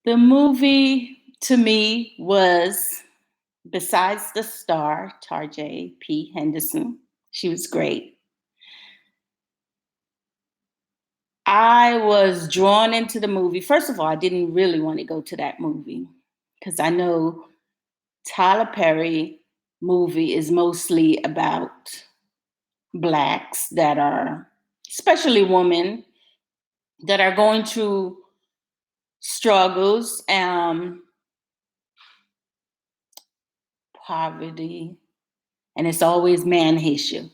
The movie to me was, besides the star, Tarjay P. Henderson, she was great. I was drawn into the movie. First of all, I didn't really want to go to that movie because I know Tyler Perry movie is mostly about blacks that are, especially women, that are going through struggles, poverty, and it's always man issue.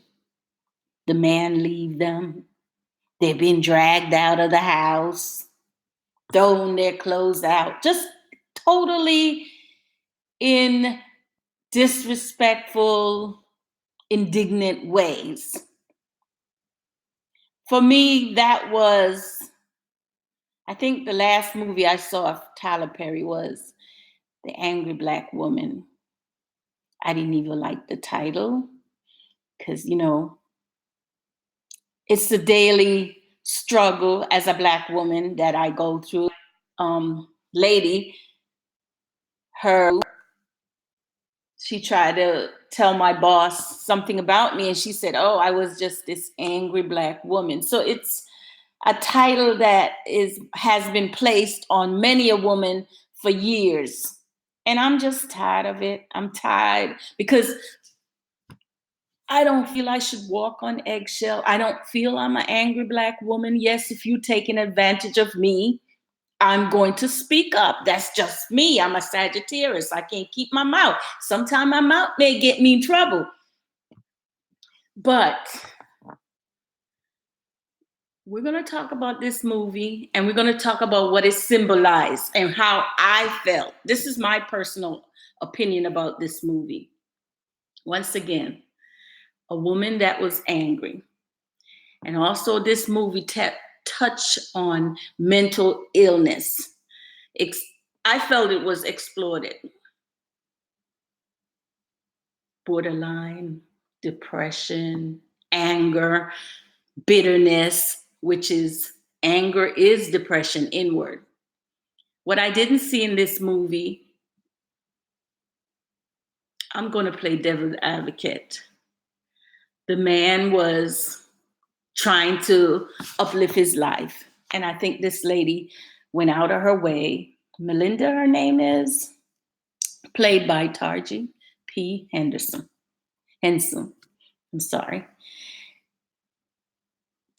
The man leave them. They've been dragged out of the house, thrown their clothes out, just totally in disrespectful, indignant ways. For me, that was, I think the last movie I saw of Tyler Perry was The Angry Black Woman. I didn't even like the title because, it's the daily struggle as a black woman that I go through. Lady, her, she tried to tell my boss something about me, and she said, "Oh, I was just this angry black woman." So it's a title that has been placed on many a woman for years. And I'm just tired of it. I'm tired because I don't feel I should walk on eggshell. I don't feel I'm an angry black woman. Yes, if you're taking advantage of me, I'm going to speak up. That's just me. I'm a Sagittarius. I can't keep my mouth. Sometimes my mouth may get me in trouble. But we're going to talk about this movie and we're going to talk about what it symbolized and how I felt. This is my personal opinion about this movie. Once again, a woman that was angry. And also this movie touched on mental illness. I felt it was exploited. Borderline, depression, anger, bitterness, which is anger is depression inward. What I didn't see in this movie, I'm going to play devil's advocate. The man was trying to uplift his life. And I think this lady went out of her way. Melinda, her name is, played by Tarji P. Henderson. I'm sorry.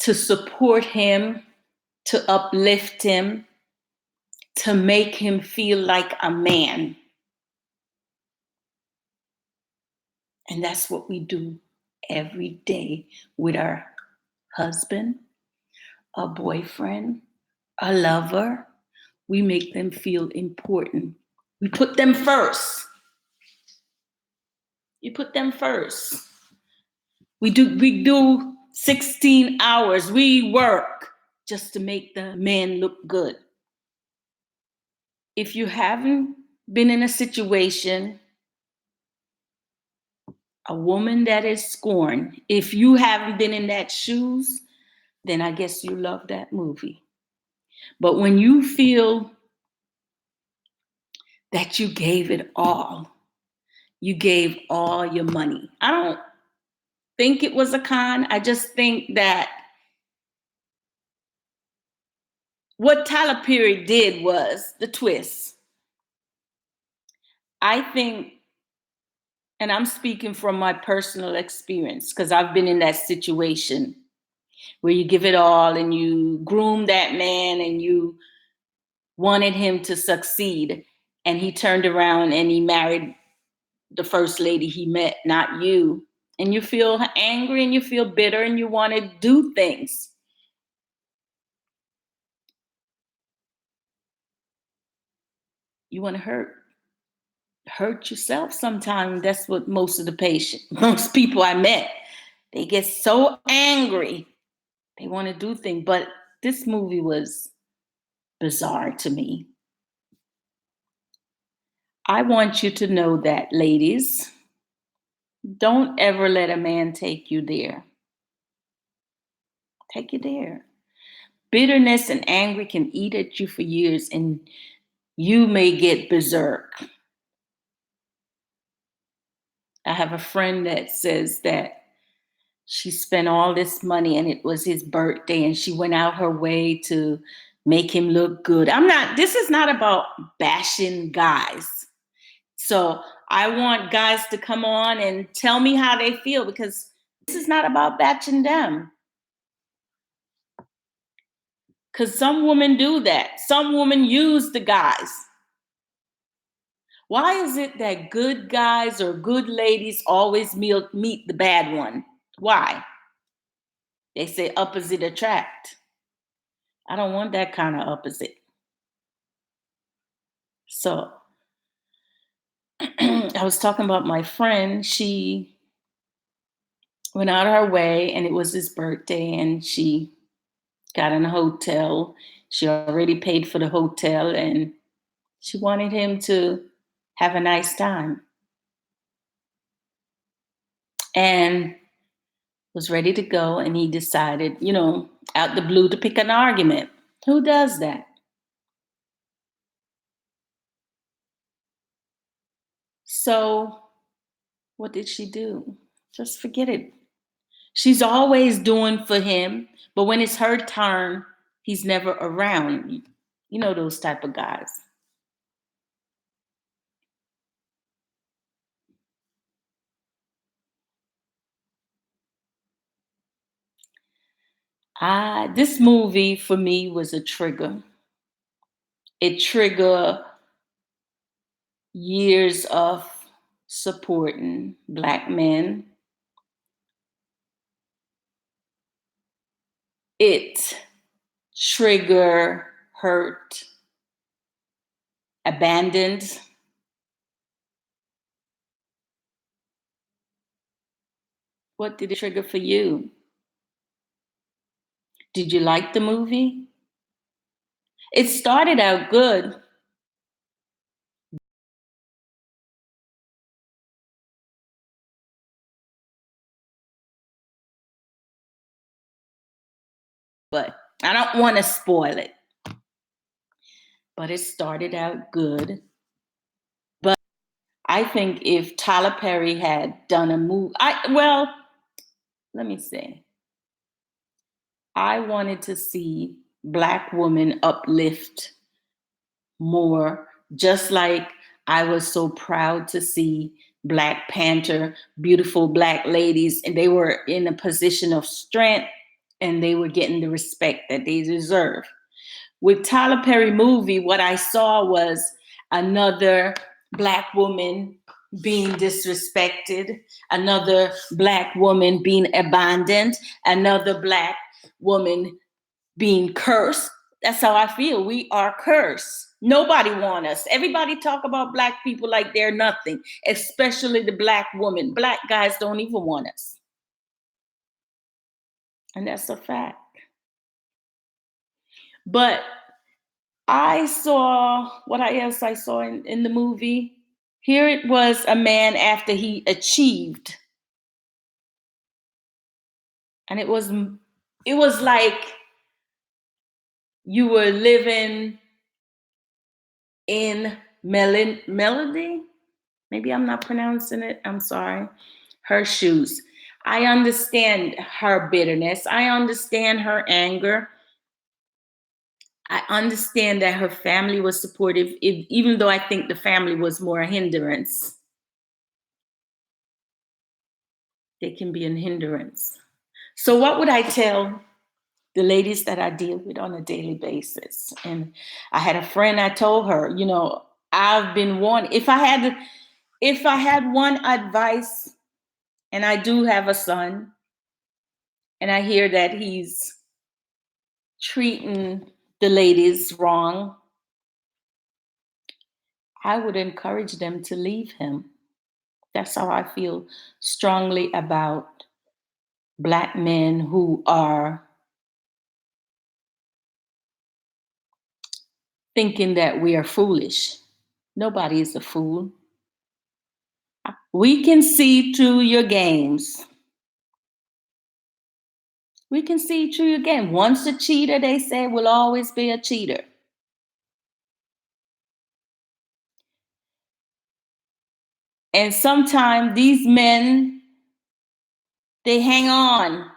To support him, to uplift him, to make him feel like a man. And that's what we do every day with our husband, a boyfriend, a lover. We make them feel important. We put them first. You put them first. We do 16 hours. We work just to make the man look good. If you haven't been in a situation, a woman that is scorned, if you haven't been in that shoes, then I guess you love that movie. But when you feel that you gave it all, you gave all your money. I don't think it was a con. I just think that what Tyler Perry did was the twist. I think, and I'm speaking from my personal experience because I've been in that situation where you give it all and you groom that man and you wanted him to succeed. And he turned around and he married the first lady he met, not you. And you feel angry and you feel bitter and you want to do things. You want to hurt yourself sometimes. That's what most people I met, they get so angry. They want to do things. But this movie was bizarre to me. I want you to know that, ladies, don't ever let a man take you there. Take you there. Bitterness and anger can eat at you for years, and you may get berserk. I have a friend that says that she spent all this money and it was his birthday and she went out her way to make him look good. This is not about bashing guys. So I want guys to come on and tell me how they feel because this is not about bashing them. Because some women do that. Some women use the guys. Why is it that good guys or good ladies always meet the bad one? Why? They say opposite attract. I don't want that kind of opposite. So I was talking about my friend. She went out her way and it was his birthday and she got in a hotel. She already paid for the hotel and she wanted him to have a nice time and was ready to go. And he decided, out the blue to pick an argument. Who does that? So what did she do? Just forget it. She's always doing for him, but when it's her turn, he's never around. You know those type of guys. This movie for me was a trigger. It triggered years of supporting Black men. It trigger hurt, abandoned. What did it trigger for you? Did you like the movie? It started out good, but I don't want to spoil it. But it started out good. But I think if Tyler Perry had done a movie, let me say, I wanted to see Black women uplift more, just like I was so proud to see Black Panther, beautiful Black ladies, and they were in a position of strength and they were getting the respect that they deserve. With Tyler Perry movie, what I saw was another Black woman being disrespected, another Black woman being abandoned, another Black woman being cursed. That's how I feel. We are cursed. Nobody want us. Everybody talk about Black people like they're nothing, especially the Black woman. Black guys don't even want us. And that's a fact. But I saw what I saw in the movie. Here it was a man after he achieved. And it was like you were living in Melody. Maybe I'm not pronouncing it. I'm sorry. Her shoes. I understand her bitterness. I understand her anger. I understand that her family was supportive, even though I think the family was more a hindrance. They can be a hindrance. So, what would I tell the ladies that I deal with on a daily basis? And I had a friend. I told her, I've been wanting. If I had one advice, and I do have a son, and I hear that he's treating the ladies wrong, I would encourage them to leave him. That's how I feel strongly about Black men who are thinking that we are foolish. Nobody is a fool. We can see through your games. We can see through your game. Once a cheater, they say, will always be a cheater. And sometimes these men, they hang on.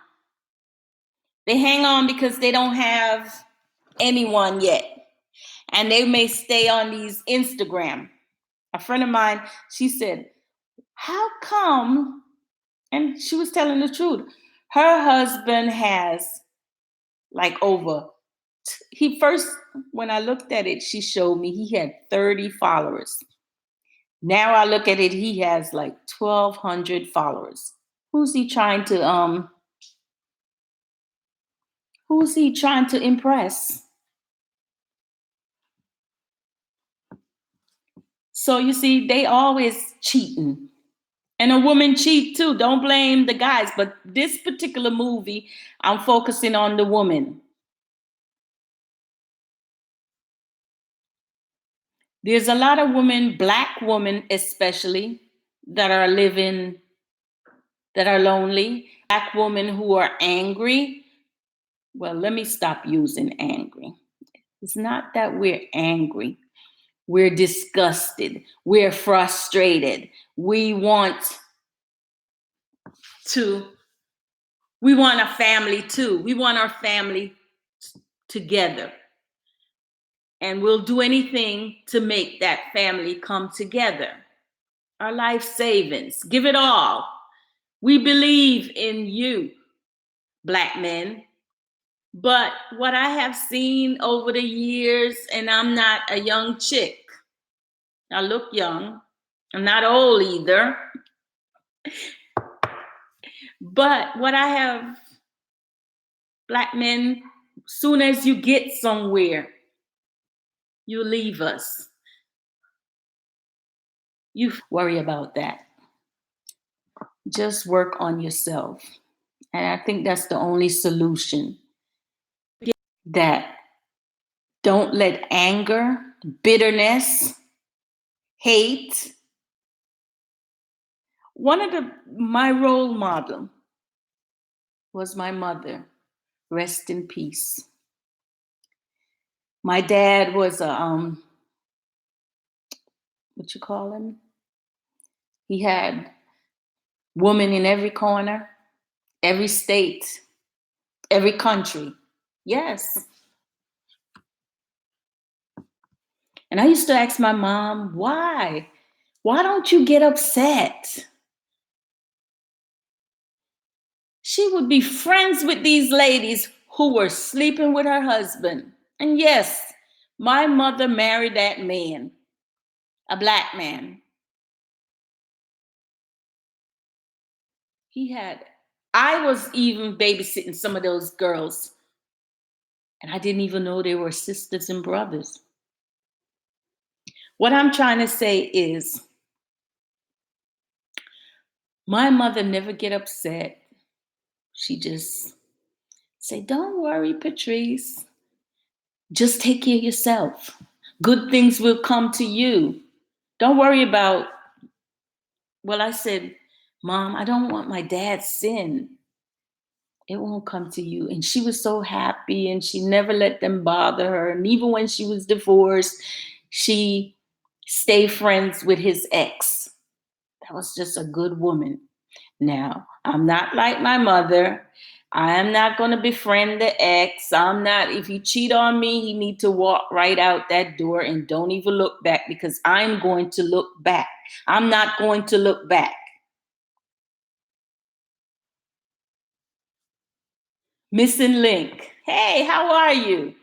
They hang on because they don't have anyone yet. And they may stay on these Instagram. A friend of mine, she said, how come? And she was telling the truth. Her husband has like over, he first, when I looked at it, she showed me he had 30 followers. Now I look at it, he has like 1,200 followers. Who's he trying to who's he trying to impress? So you see, they always cheating. And a woman cheat too. Don't blame the guys. But this particular movie, I'm focusing on the woman. There's a lot of women, black women especially, that are living, that are lonely. Black women who are angry. Well, let me stop using angry. It's not that we're angry. We're disgusted. We're frustrated. To, we want a family too. We want our family together. And we'll do anything to make that family come together. Our life savings, give it all. We believe in you, black men. But what I have seen over the years, and I'm not a young chick, I look young, I'm not old either. But what I have, black men, soon as you get somewhere, you leave us. You worry about that. Just work on yourself. And I think that's the only solution. That don't let anger, bitterness, hate. One of my role model was my mother. Rest in peace. My dad was a what you call him? He had women in every corner, every state, every country. Yes. And I used to ask my mom, why? Why don't you get upset? She would be friends with these ladies who were sleeping with her husband. And yes, my mother married that man, a black man. I was even babysitting some of those girls, and I didn't even know they were sisters and brothers. What I'm trying to say is, my mother never get upset. She just say, don't worry, Patrice. Just take care of yourself. Good things will come to you. Don't worry about, well, I said, Mom, I don't want my dad's sin. It won't come to you. And she was so happy, and she never let them bother her. And even when she was divorced, she stayed friends with his ex. That was just a good woman. Now, I'm not like my mother. I am not going to befriend the ex. I'm not, if he cheat on me, he need to walk right out that door and don't even look back, because I'm going to look back. I'm not going to look back. Missing link. Hey, how are you?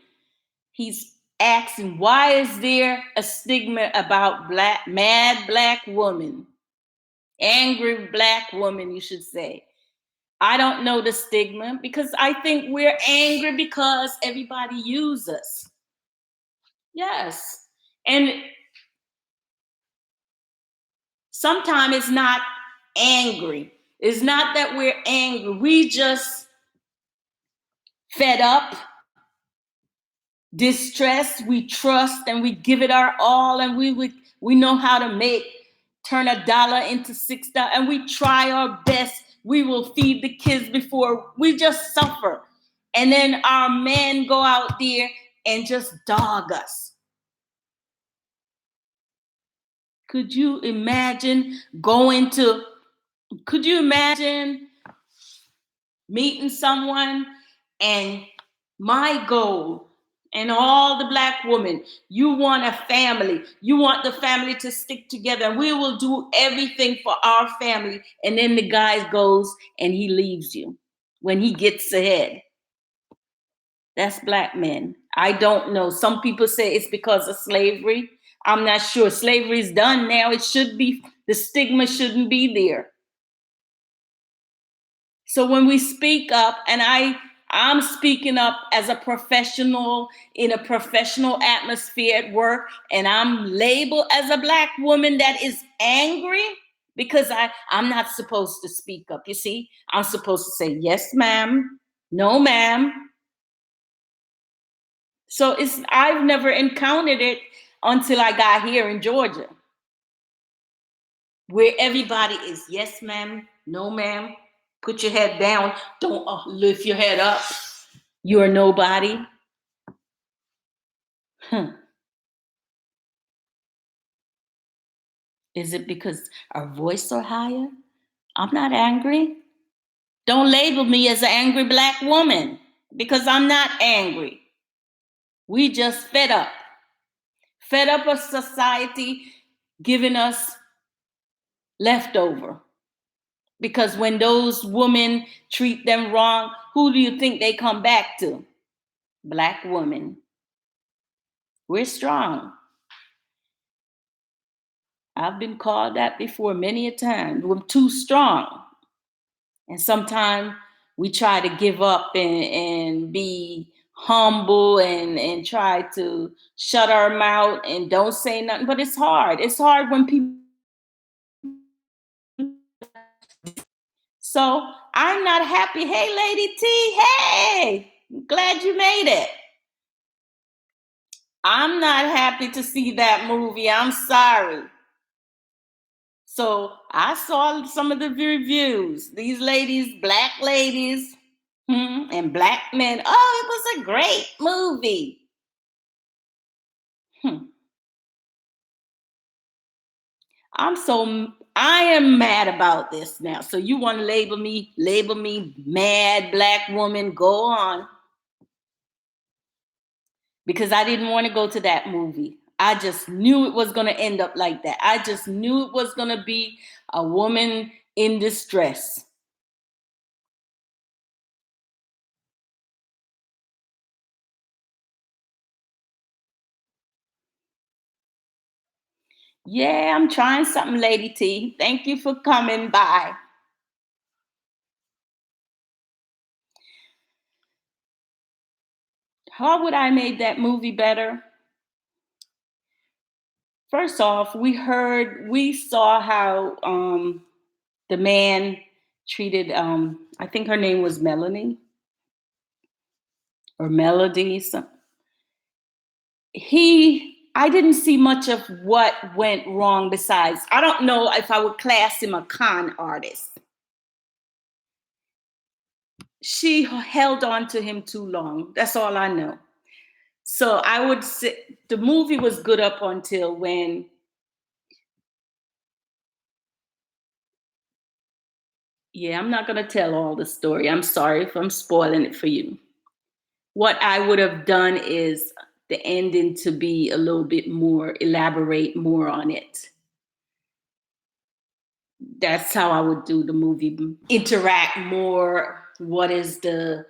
He's asking, why is there a stigma about mad black woman? Angry black woman, you should say. I don't know the stigma, because I think we're angry because everybody uses us. Yes. And sometimes it's not angry. It's not that we're angry. We just fed up, distressed, we trust, and we give it our all, and we know how to turn $1 into $6, and we try our best. We will feed the kids before we just suffer. And then our men go out there and just dog us. Could you imagine going to, could you imagine meeting someone and my goal and all the black women, you want a family, you want the family to stick together, and we will do everything for our family, and then the guy goes and he leaves you when he gets ahead. That's black men. I don't know. Some people say it's because of slavery. I'm not sure. Slavery is done now. It should be, the stigma shouldn't be there. So when we speak up, and I'm speaking up as a professional in a professional atmosphere at work, and I'm labeled as a black woman that is angry because I'm not supposed to speak up. You see, I'm supposed to say yes, ma'am, no, ma'am. So I've never encountered it until I got here in Georgia, where everybody is yes, ma'am, no, ma'am. Put your head down. Don't lift your head up. You're nobody. Huh. Is it because our voice are higher? I'm not angry. Don't label me as an angry black woman because I'm not angry. We just fed up. Fed up of society giving us leftover. Because when those women treat them wrong, who do you think they come back to? Black women. We're strong. I've been called that before many a time. We're too strong. And sometimes we try to give up and be humble and try to shut our mouth and don't say nothing. But it's hard. It's hard when people. So I'm not happy. Hey, Lady T. Hey, glad you made it. I'm not happy to see that movie. I'm sorry. So I saw some of the reviews. These ladies, black ladies, and black men. Oh, it was a great movie. I am mad about this now. So you want to label me mad black woman, go on. Because I didn't want to go to that movie. I just knew it was going to end up like that. I just knew it was going to be a woman in distress. Yeah, I'm trying something, Lady T. Thank you for coming by. How would I make that movie better? First off, we saw how the man treated, I think her name was Melanie or Melody. I didn't see much of what went wrong besides, I don't know if I would class him a con artist. She held on to him too long. That's all I know. So I would say the movie was good up until when, yeah, I'm not going to tell all the story. I'm sorry if I'm spoiling it for you. What I would have done is the ending to be a little bit more, elaborate more on it. That's how I would do the movie. Interact more. What is the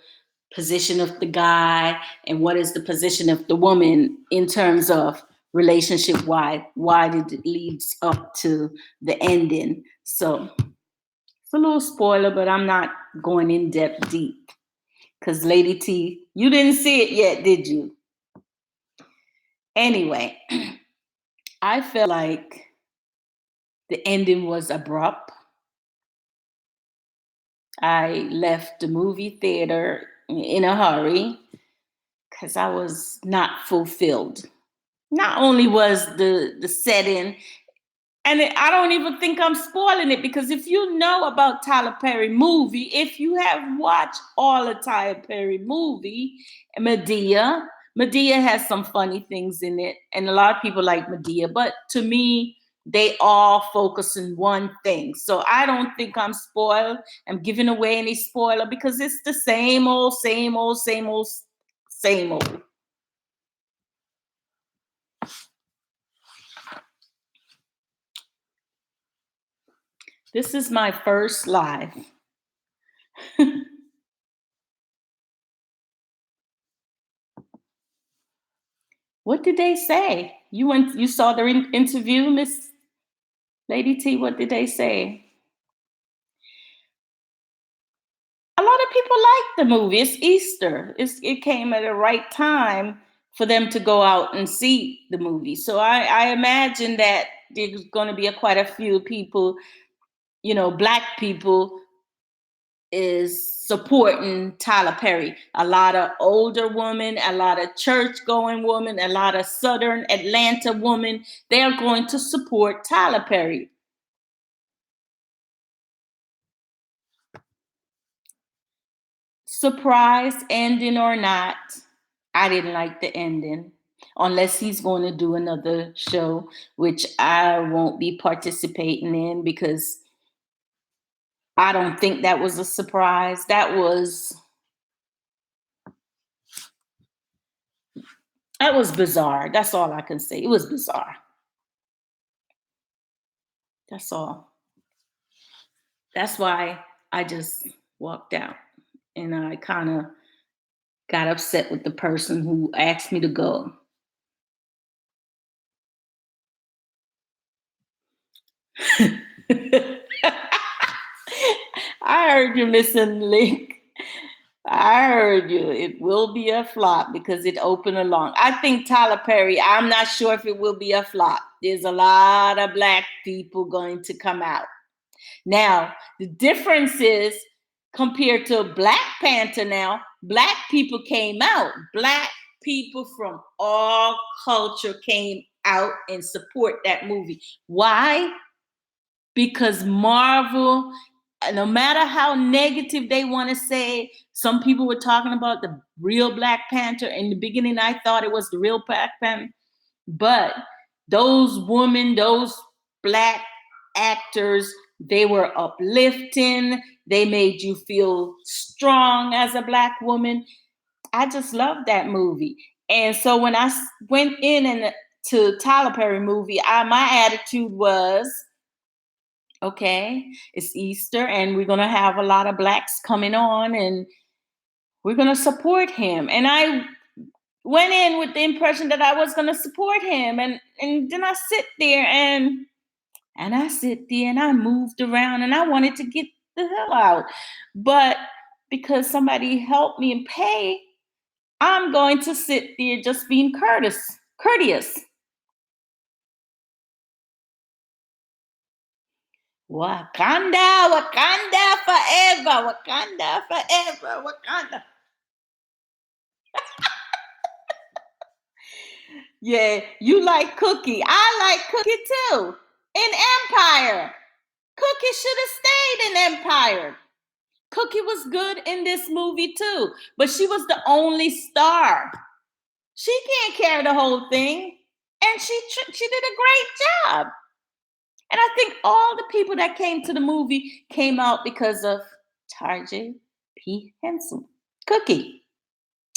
position of the guy and what is the position of the woman in terms of relationship? Why did it leads up to the ending? So it's a little spoiler, but I'm not going in depth deep. Because Lady T, you didn't see it yet, did you? Anyway, I felt like the ending was abrupt. I left the movie theater in a hurry because I was not fulfilled. Not only was the setting, and I don't even think I'm spoiling it because if you know about Tyler Perry movie, if you have watched all the Tyler Perry movie, Medea has some funny things in it, and a lot of people like Medea. But to me, they all focus on one thing. So I don't think I'm spoiled. I'm giving away any spoiler because it's the same old, same old, same old, same old. This is my first live. What did they say? You saw the interview, Miss Lady T. What did they say? A lot of people like the movie. It's Easter. It came at the right time for them to go out and see the movie. So I imagine that there's going to be quite a few people, black people is supporting Tyler Perry. A lot of older women, a lot of church going women, a lot of Southern Atlanta women, they're going to support Tyler Perry. Surprise ending or not, I didn't like the ending. Unless he's going to do another show, which I won't be participating in because I don't think that was a surprise. That was bizarre. That's all I can say. It was bizarre. That's all. That's why I just walked out and I kind of got upset with the person who asked me to go. I heard you, missing link. I heard you. It will be a flop because it opened along. I think Tyler Perry, I'm not sure if it will be a flop. There's a lot of black people going to come out. Now, the difference is compared to Black Panther now, black people came out. Black people from all culture came out and support that movie. Why? Because Marvel, no matter how negative they want to say, some people were talking about the real Black Panther. In the beginning, I thought it was the real Black Panther. But those women, those black actors, they were uplifting. They made you feel strong as a black woman. I just loved that movie. And so when I went in and to Tyler Perry movie, my attitude was, okay, it's Easter and we're going to have a lot of blacks coming on and we're going to support him. And I went in with the impression that I was going to support him. And then I sit there and I moved around and I wanted to get the hell out. But because somebody helped me and pay, I'm going to sit there just being courteous. Wakanda, Wakanda forever, Wakanda forever, Wakanda. Yeah, you like Cookie. I like Cookie too. In Empire. Cookie should have stayed in Empire. Cookie was good in this movie too, but she was the only star. She can't carry the whole thing, and she did a great job. And I think all the people that came to the movie came out because of Tarjay P. Henson. Cookie.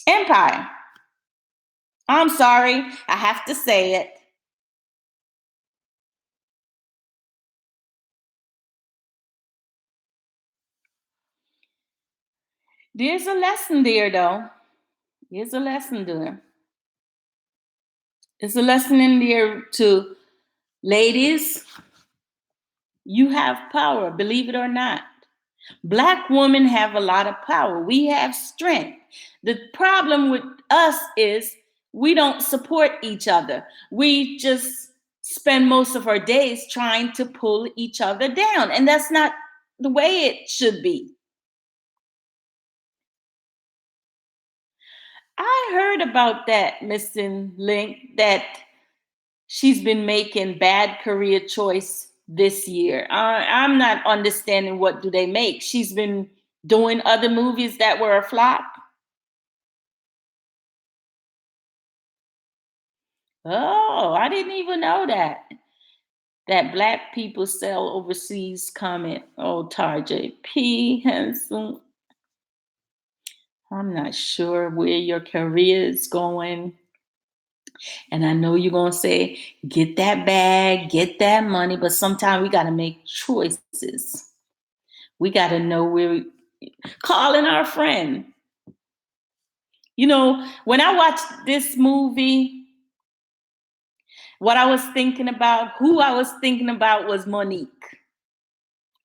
Empire. I'm sorry, I have to say it. There's a lesson there, though. There's a lesson there. There's a lesson in there to ladies. You have power, believe it or not. Black women have a lot of power. We have strength. The problem with us is we don't support each other. We just spend most of our days trying to pull each other down. And that's not the way it should be. I heard about that missing link that she's been making bad career choice this year. I'm not understanding what do they make. She's been doing other movies that were a flop. Oh, I didn't even know that. that black people sell overseas comment. Oh, Tarjay P. Hanson. I'm not sure where your career is going. And I know you're going to say, get that bag, get that money. But sometimes we got to make choices. We got to know where we calling our friend. You know, when I watched this movie, what I was thinking about, who I was thinking about was Monique.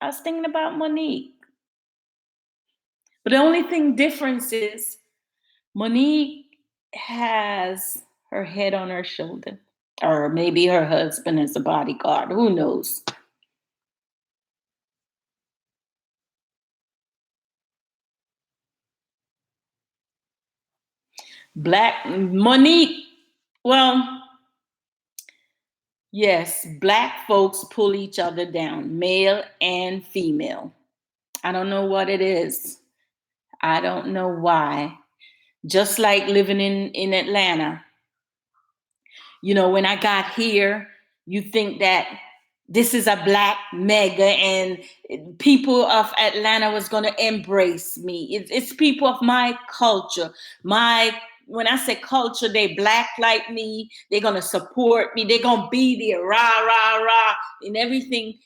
I was thinking about Monique. But the only thing difference is Monique has her head on her shoulder. Or maybe her husband is a bodyguard. Who knows? Black Monique, well, yes, black folks pull each other down, male and female. I don't know what it is. I don't know why. Just like living in Atlanta. You know, when I got here, you think that this is a black mega and people of Atlanta was going to embrace me. It's people of my culture. When I say culture, they black like me. They're going to support me. They're going to be there, rah, rah, rah, in everything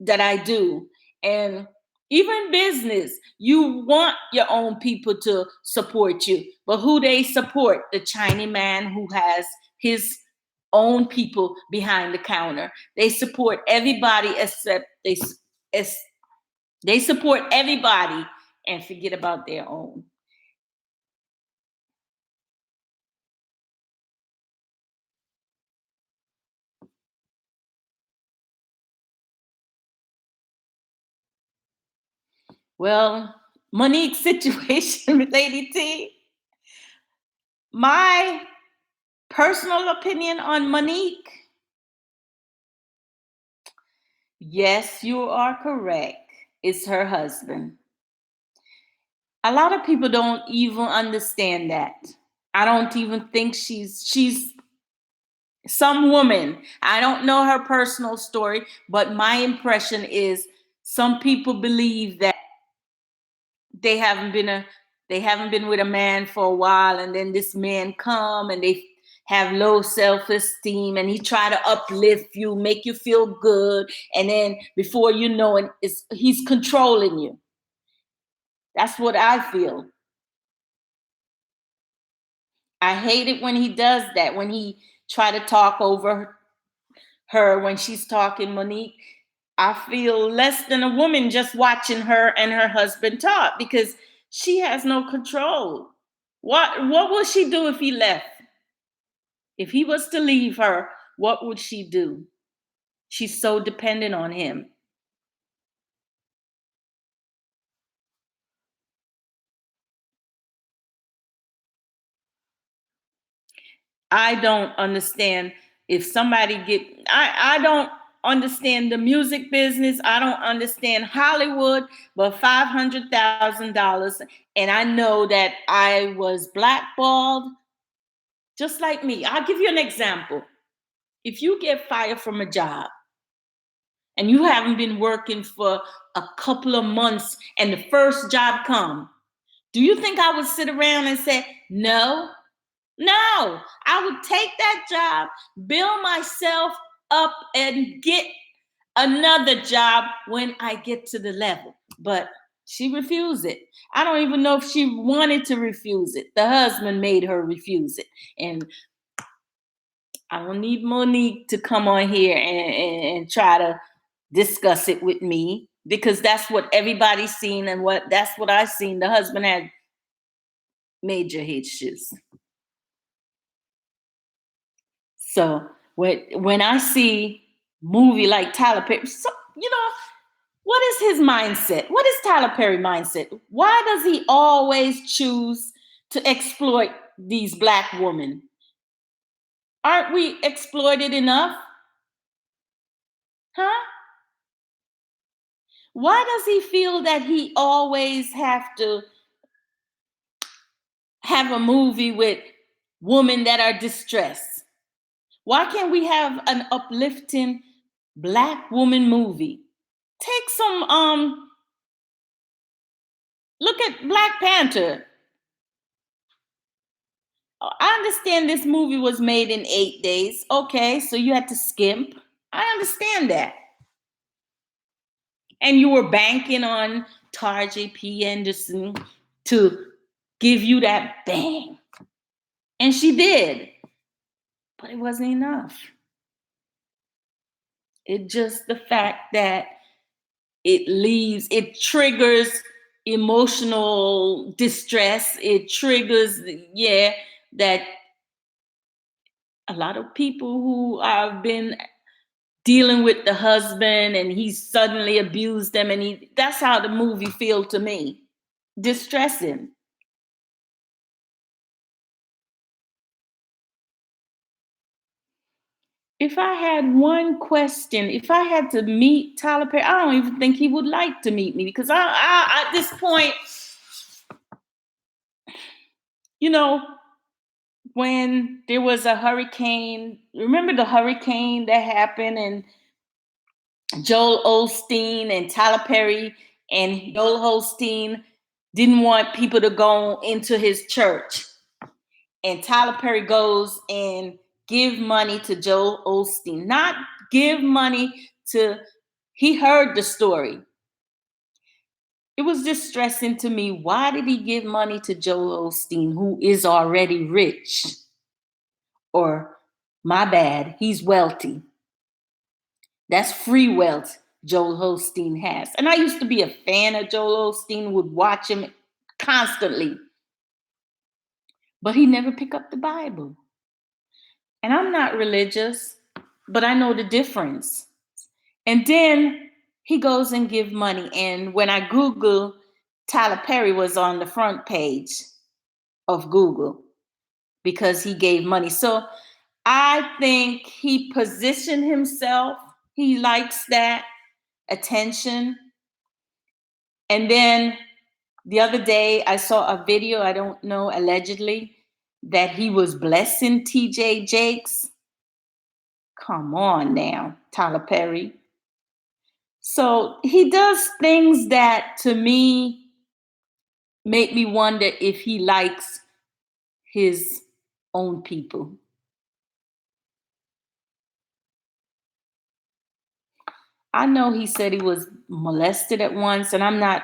that I do. And even business, you want your own people to support you. But who they support? The Chinese man who has his own people behind the counter. They support everybody except they support everybody and forget about their own. Well, Monique's situation with Lady T, my personal opinion on Monique, yes, you are correct. It's her husband. A lot of people don't even understand that. I don't even think she's some woman. I don't know her personal story, but my impression is some people believe that they haven't been a they haven't been with a man for a while, and then this man come and they have low self-esteem and he try to uplift you, make you feel good, and then before you know it, he's controlling you. That's what I feel. I hate it when he does that, when he try to talk over her when she's talking, Monique. I feel less than a woman just watching her and her husband talk because she has no control. What would she do if he left? If he was to leave her, what would she do? She's so dependent on him. I don't understand if somebody get I don't understand the music business. I don't understand Hollywood, but $500,000 and I know that I was blackballed just like me. I'll give you an example. If you get fired from a job and you haven't been working for a couple of months and the first job come, do you think I would sit around and say, no? No, I would take that job, build myself up, and get another job when I get to the level. But she refused it. I don't even know if she wanted to refuse it. The husband made her refuse it. And I don't need Monique to come on here and try to discuss it with me because that's what everybody's seen and that's what I've seen. The husband had major issues. So when I see movie like Tyler Perry, so, you know, what is his mindset? What is Tyler Perry mindset? Why does he always choose to exploit these black women? Aren't we exploited enough? Huh? Why does he feel that he always have to have a movie with women that are distressed? Why can't we have an uplifting Black woman movie. Take some look at Black Panther. I understand this movie was made in 8 days. Okay, so you had to skimp. I understand that. And you were banking on Tarjay P. Anderson to give you that bang. And she did. But it wasn't enough. It just the fact that it triggers emotional distress. It triggers, yeah, that a lot of people who have been dealing with the husband and he suddenly abused them, and that's how the movie feel to me. Distressing. If I had one question, if I had to meet Tyler Perry, I don't even think he would like to meet me, because I at this point, you know, when there was a hurricane, remember the hurricane that happened, and Joel Osteen and Tyler Perry and Joel Osteen didn't want people to go into his church. And Tyler Perry goes and give money to Joel Osteen, not give money to, he heard the story. It was distressing to me. Why did he give money to Joel Osteen, who is already rich? Or, my bad, he's wealthy. That's free wealth Joel Osteen has. And I used to be a fan of Joel Osteen, would watch him constantly. But he never picked up the Bible. And I'm not religious, but I know the difference. And then he goes and give money. And when I Google, Tyler Perry was on the front page of Google because he gave money. So I think he positioned himself. He likes that attention. And then the other day I saw a video, I don't know, allegedly, that he was blessing TJ Jakes. Come on now, Tyler Perry. So he does things that to me make me wonder if he likes his own people. I know he said he was molested at once, and I'm not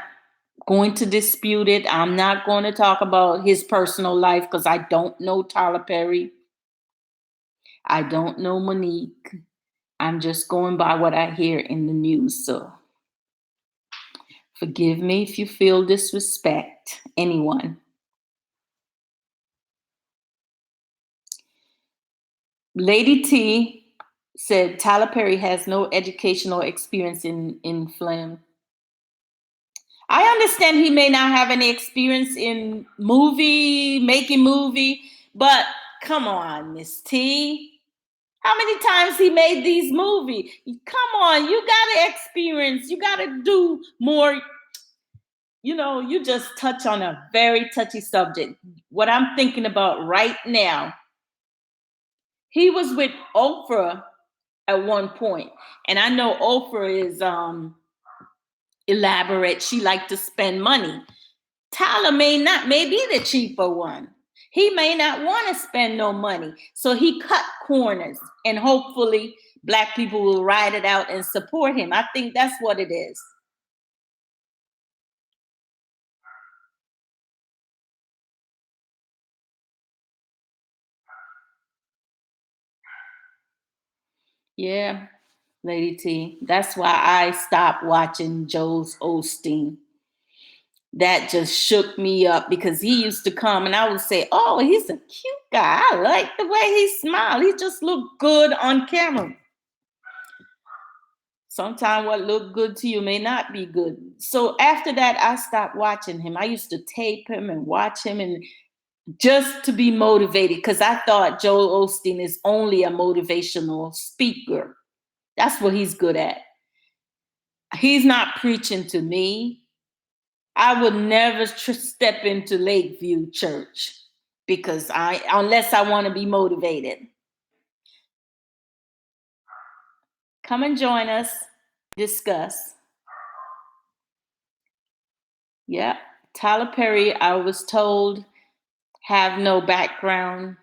going to dispute it. I'm not going to talk about his personal life because I don't know Tyler Perry. I don't know Monique. I'm just going by what I hear in the news. So forgive me if you feel disrespect anyone. Lady T said Tyler Perry has no educational experience in film. I understand he may not have any experience in making movie, but come on, Miss T. How many times he made these movies? Come on, you gotta experience, you gotta do more. You just touch on a very touchy subject. What I'm thinking about right now, he was with Oprah at one point, and I know Oprah is elaborate. She liked to spend money. Tyler may be the cheaper one. He may not want to spend no money. So he cut corners, and hopefully Black people will ride it out and support him. I think that's what it is. Yeah, Lady T. That's why I stopped watching Joel Osteen. That just shook me up because he used to come and I would say, "Oh, he's a cute guy. I like the way he smiled. He just looked good on camera." Sometimes what looked good to you may not be good. So after that, I stopped watching him. I used to tape him and watch him, and just to be motivated, because I thought Joel Osteen is only a motivational speaker. That's what he's good at. He's not preaching to me. I would never step into Lakeview Church because unless I want to be motivated. Come and join us. Discuss. Yeah. Tyler Perry, I was told, have no background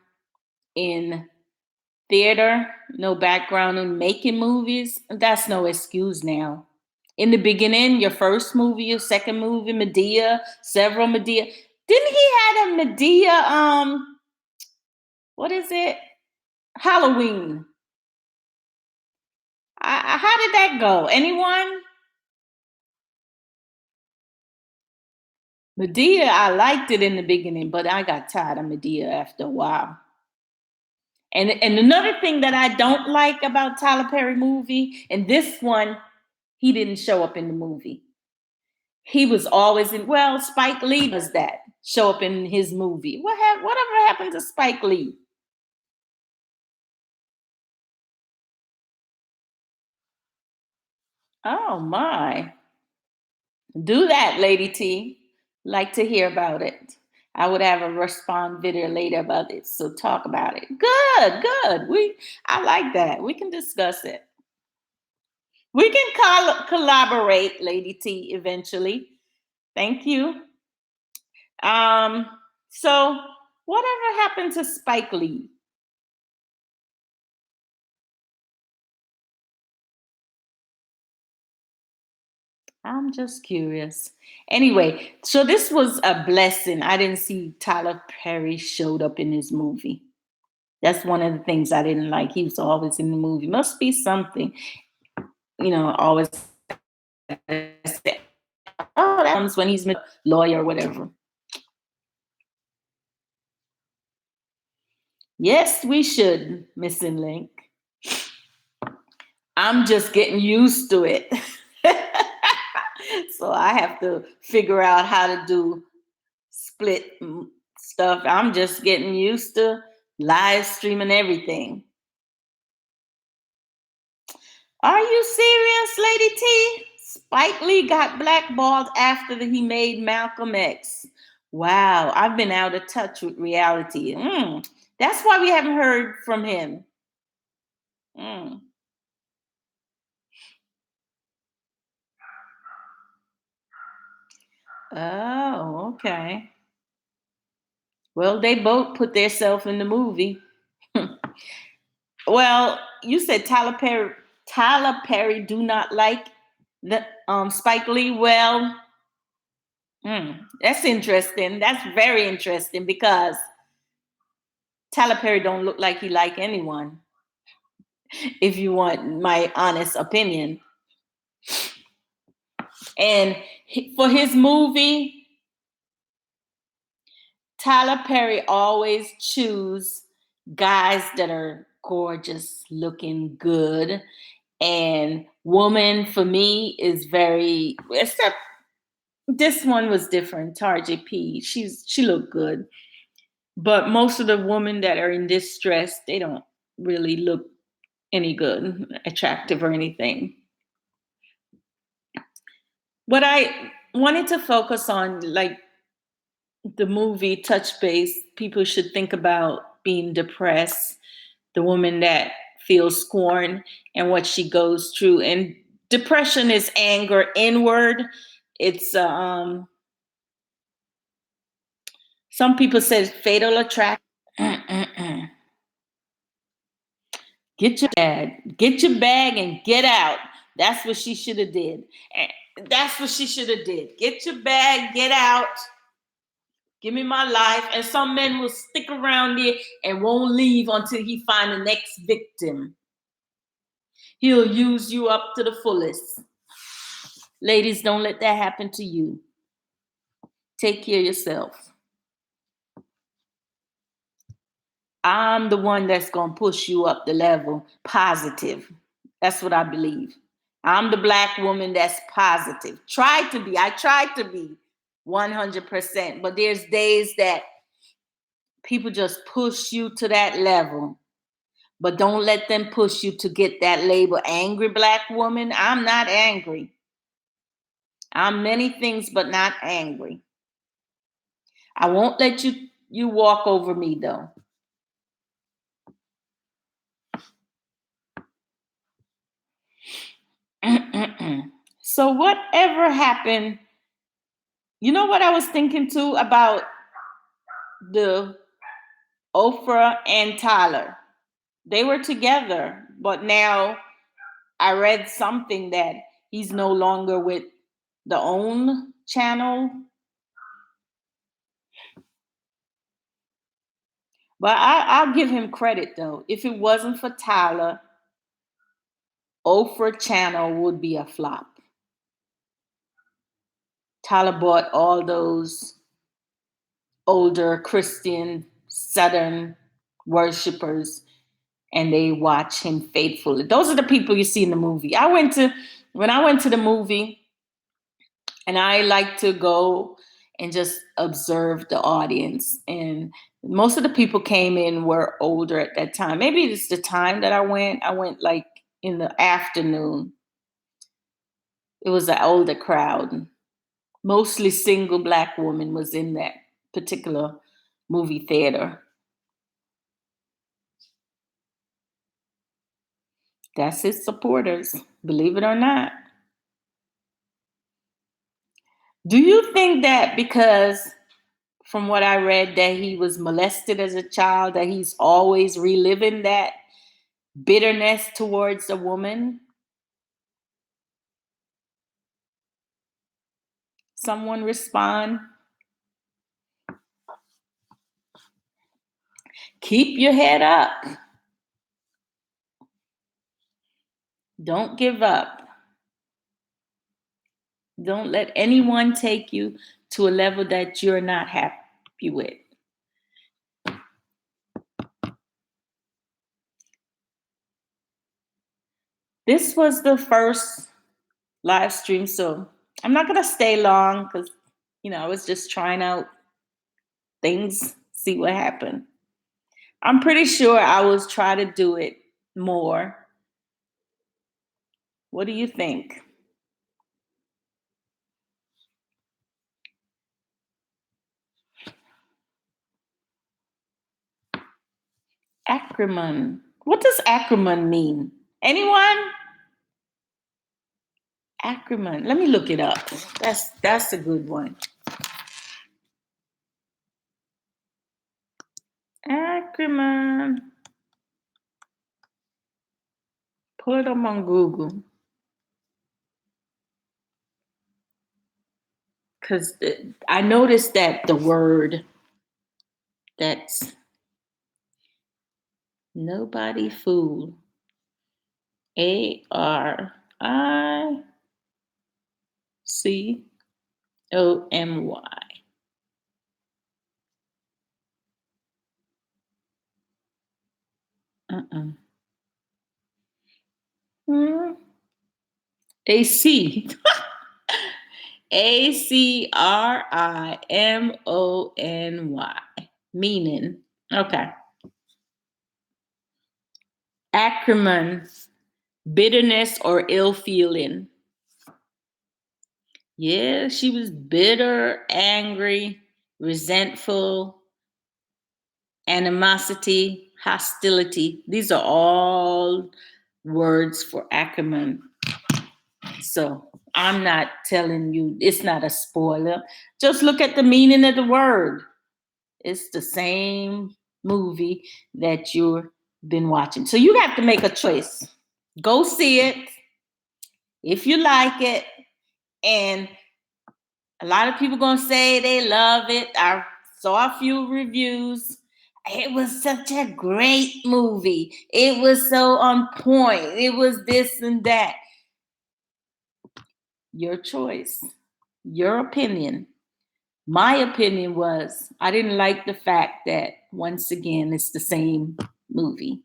in theater, no background in making movies. That's no excuse now. In the beginning, your first movie, your second movie, Medea, several Medea. Didn't he had a Medea, what is it? Halloween. How did that go? Anyone? Medea, I liked it in the beginning, but I got tired of Medea after a while. And another thing that I don't like about Tyler Perry movie, and this one, he didn't show up in the movie. He was always in. Well, Spike Lee does that. Show up in his movie. Whatever happened to Spike Lee? Oh my! Do that, Lady T. Like to hear about it. I would have a respond video later about it. So talk about it. Good, good. I like that. We can discuss it. We can collaborate, Lady T, eventually. Thank you. Um, so whatever happened to Spike Lee? I'm just curious. Anyway, so this was a blessing. I didn't see Tyler Perry showed up in his movie. That's one of the things I didn't like. He was always in the movie. Must be something, always. Oh, that comes when he's a lawyer or whatever. Yes, we should, Missing Link. I'm just getting used to it. So I have to figure out how to do split stuff. I'm just getting used to live streaming everything. Are you serious, Lady T? Spike Lee got blackballed after he made Malcolm X. Wow, I've been out of touch with reality. That's why we haven't heard from him. Mm. Oh, okay. Well, they both put themselves in the movie. Well, you said Tyler Perry. Tyler Perry do not like the Spike Lee. Well, that's interesting. That's very interesting because Tyler Perry don't look like he like anyone. If you want my honest opinion, and for his movie, Tyler Perry always choose guys that are gorgeous, looking good, and woman for me is very. Except this one was different. Tarjay P. She looked good, but most of the women that are in distress, they don't really look any good, attractive or anything. What I wanted to focus on, like the movie Touch Base, people should think about being depressed, the woman that feels scorned and what she goes through. And depression is anger inward. It's some people say fatal attraction. Get your bag and get out. That's what she should have did. That's what she should have did. Get your bag, get out. Give me my life. And some men will stick around there and won't leave until he find the next victim. He'll use you up to the fullest. Ladies, don't let that happen to you. Take care of yourself. I'm the one that's going to push you up the level. Positive. That's what I believe. I'm the black woman that's positive. Try to be. I tried to be 100%. But there's days that people just push you to that level. But don't let them push you to get that label, angry black woman. I'm not angry. I'm many things, but not angry. I won't let you walk over me though. So whatever happened, you know what I was thinking too about the Oprah and Tyler. They were together, but now I read something that he's no longer with the OWN channel. But I'll give him credit though. If it wasn't for Tyler, Oprah channel would be a flop. Tyler bought all those older Christian Southern worshipers and they watch him faithfully. Those are the people you see in the movie. When I went to the movie, and I like to go and just observe the audience. And most of the people came in were older at that time. Maybe it's the time that I went. I went like in the afternoon. It was an older crowd. Mostly single black woman was in that particular movie theater. That's his supporters, believe it or not. Do you think that because from what I read that he was molested as a child, that he's always reliving that bitterness towards a woman? Someone respond. Keep your head up. Don't give up. Don't let anyone take you to a level that you're not happy with. This was the first live stream, so I'm not gonna stay long because I was just trying out things, see what happened. I'm pretty sure I will try to do it more. What do you think? Acrimony. What does acrimony mean? Anyone? Acrimony. Let me look it up. That's a good one. Acrimony. Pull it up on Google. Because I noticed that the word that's nobody fool. Aricomy. Uh-uh. AC. Acrimony. Meaning. Okay. Acrimony. Bitterness or ill feeling. Yeah, she was bitter, angry, resentful, animosity, hostility. These are all words for acrimony. So I'm not telling you, it's not a spoiler. Just look at the meaning of the word. It's the same movie that you've been watching. So you have to make a choice. Go see it if you like it. And a lot of people gonna say they love it. I saw a few reviews. It was such a great movie. It was so on point. It was this and that. Your choice, your opinion. My opinion was I didn't like the fact that once again it's the same movie.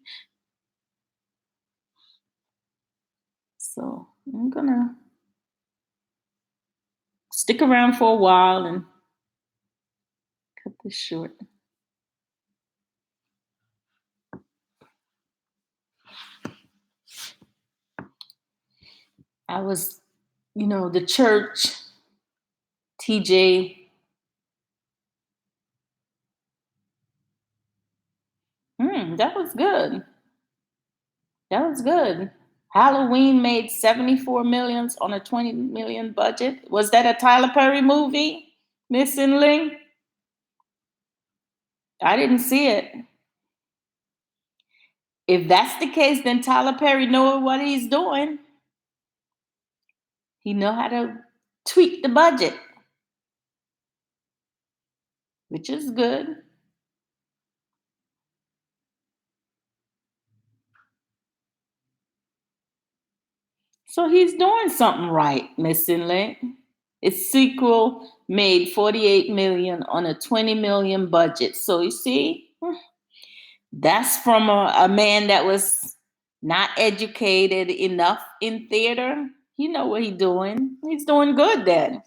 So I'm gonna stick around for a while and cut this short. I was, the church, TJ. That was good. That was good. Halloween made 74 millions on a 20 million budget. Was that a Tyler Perry movie, Miss Ling? I didn't see it. If that's the case, then Tyler Perry knows what he's doing. He know how to tweak the budget, which is good. So he's doing something right, Miss Ling. Its sequel made 48 million on a 20 million budget. So you see, that's from a man that was not educated enough in theater. He know what he's doing. He's doing good then.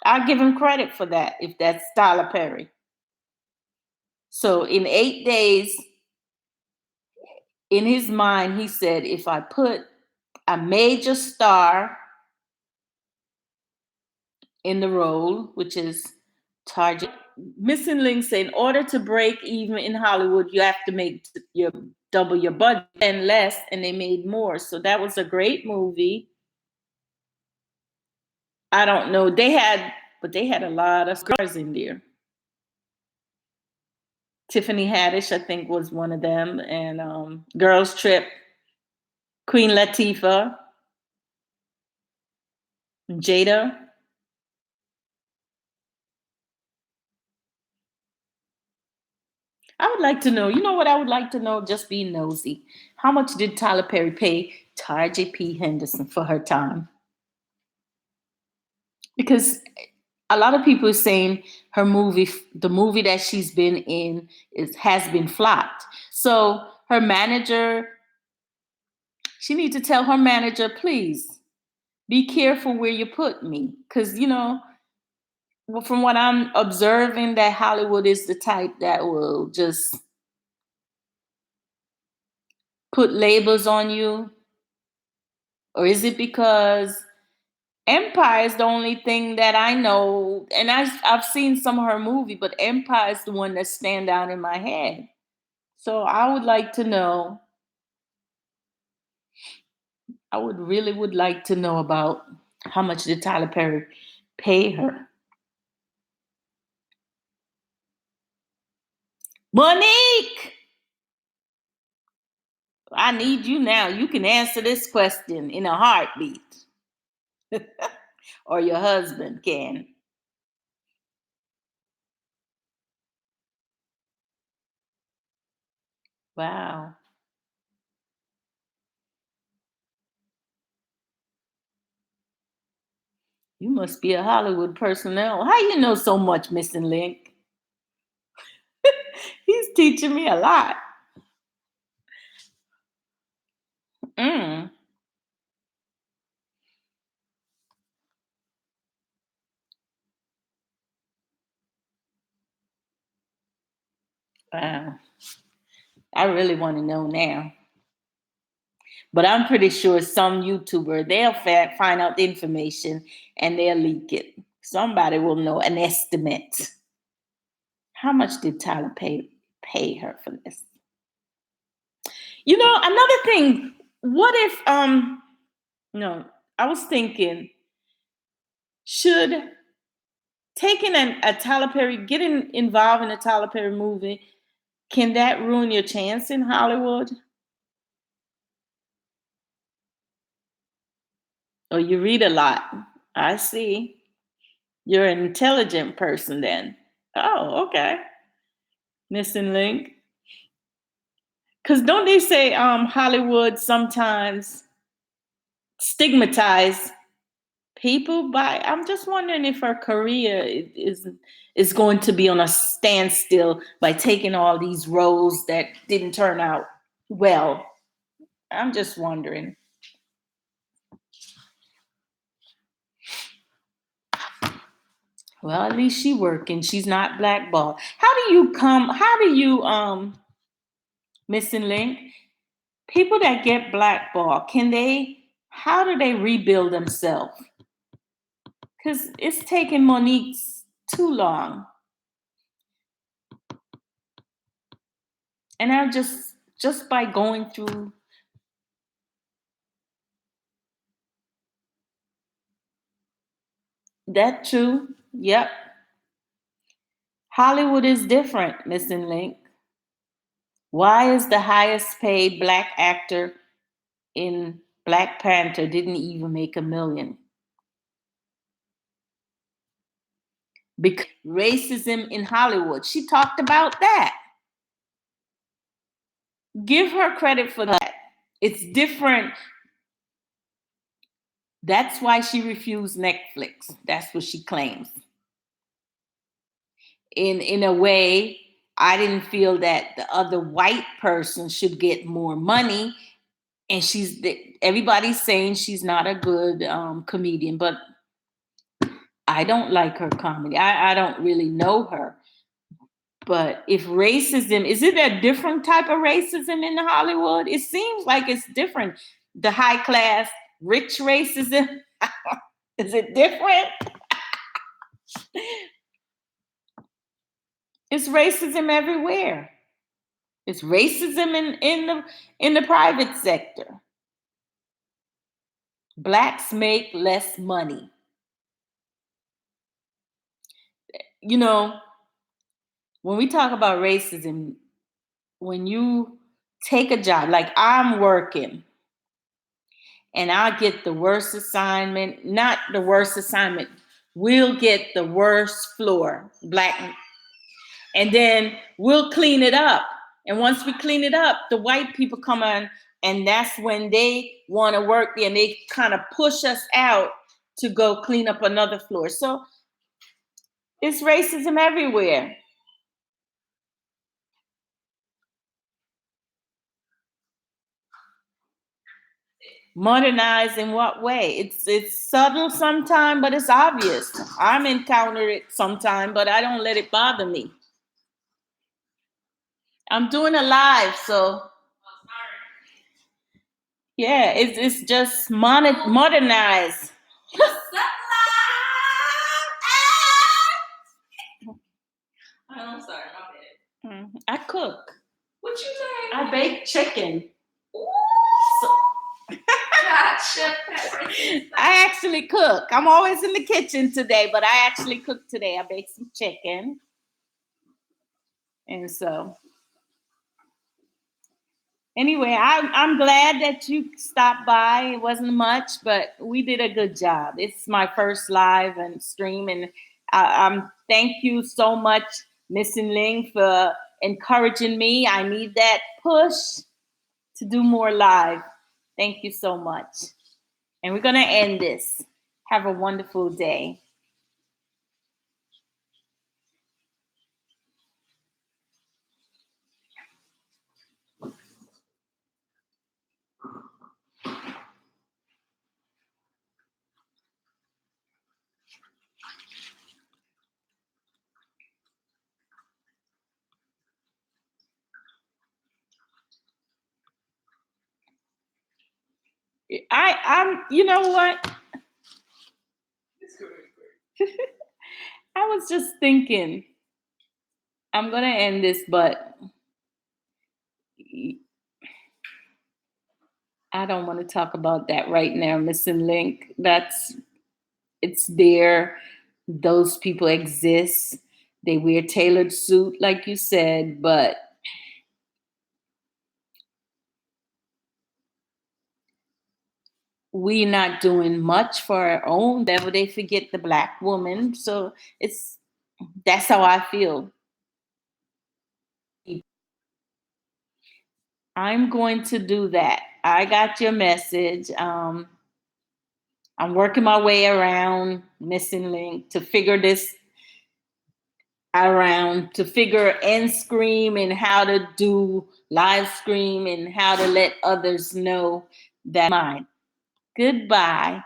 I'll give him credit for that if that's Tyler Perry. So in 8 days, in his mind, he said, if I put a major star in the role, which is target. Missing Link said, in order to break even in Hollywood, you have to make your double your budget and less, and they made more. So that was a great movie. I don't know. They had a lot of stars in there. Tiffany Haddish, I think, was one of them, and Girls Trip, Queen Latifah, Jada. I would like to know, you know what I would like to know, just being nosy. How much did Tyler Perry pay Tarjay P. Henderson for her time? Because a lot of people are saying her movie, the movie that she's been in, has been flopped. So her manager, she needs to tell her manager, please be careful where you put me. Because, you know, well, from what I'm observing, that Hollywood is the type that will just put labels on you. Or is it because Empire is the only thing that I know, and I've seen some of her movie, but Empire is the one that stand out in my head. So I would like to know. I would really would like to know about how much did Tyler Perry pay her. Monique, I need you now. You can answer this question in a heartbeat, or your husband can. Wow, you must be a Hollywood personnel. How you know so much, Missing Link? He's teaching me a lot. Mm, wow, I really want to know now. But I'm pretty sure some YouTuber they'll find out the information and they'll leak it. Somebody will know an estimate. How much did Tyler pay her for this? You know, another thing. What if no? I was thinking, should taking a Tyler Perry getting involved in a Tyler Perry movie can that ruin your chance in Hollywood? Or you read a lot? I see. You're an intelligent person then. Oh, okay. Missing link. Because don't they say Hollywood sometimes stigmatize people by? I'm just wondering if her career is going to be on a standstill by taking all these roles that didn't turn out well. I'm just wondering. Well, at least she working. She's not blackballed. How do you missing link? People that get blackballed, how do they rebuild themselves? Because it's taking Monique's too long. And I just by going through That true. Yep. Hollywood is different, Missing Link. Why is the highest paid black actor in Black Panther didn't even make 1 million? Because racism in Hollywood. She talked about that. Give her credit for that. It's different. That's why she refused Netflix. That's what she claims. In a way, I didn't feel that the other white person should get more money, and everybody's saying she's not a good comedian, but I don't like her comedy. I don't really know her. But if racism, is it a different type of racism in Hollywood? It seems like it's different. The high class, rich racism, is it different? It's racism everywhere. It's racism in the private sector. Blacks make less money. You know, when we talk about racism, when you take a job, like I'm working and I'll get the worst assignment, not the worst assignment, we'll get the worst floor, black, and then we'll clean it up. And once we clean it up, the white people come on, and that's when they want to work there and they kind of push us out to go clean up another floor. So it's racism everywhere. Modernized in what way? It's subtle sometimes, but it's obvious. I'm encounter it sometime, but I don't let it bother me. I'm doing a live, so yeah, it's just modernized. I'm sorry, my bad. I cook. What you say? I bake chicken. So, I actually cook. I'm always in the kitchen today, but I actually cooked today. I baked some chicken. And so, anyway, I'm glad that you stopped by. It wasn't much, but we did a good job. It's my first live and stream, and I'm thank you so much, Missing Ling, for encouraging me. I need that push to do more live. Thank you so much. And we're gonna end this. Have a wonderful day. I'm you know what? I was just thinking, I'm gonna end this, but I don't want to talk about that right now, Missing Link. It's there. Those people exist. They wear tailored suit, like you said, but we're not doing much for our own level. They forget the black woman. So that's how I feel. I'm going to do that. I got your message. I'm working my way around Missing Link to figure this around, to figure end scream and how to do live scream and how to let others know that mine. Goodbye.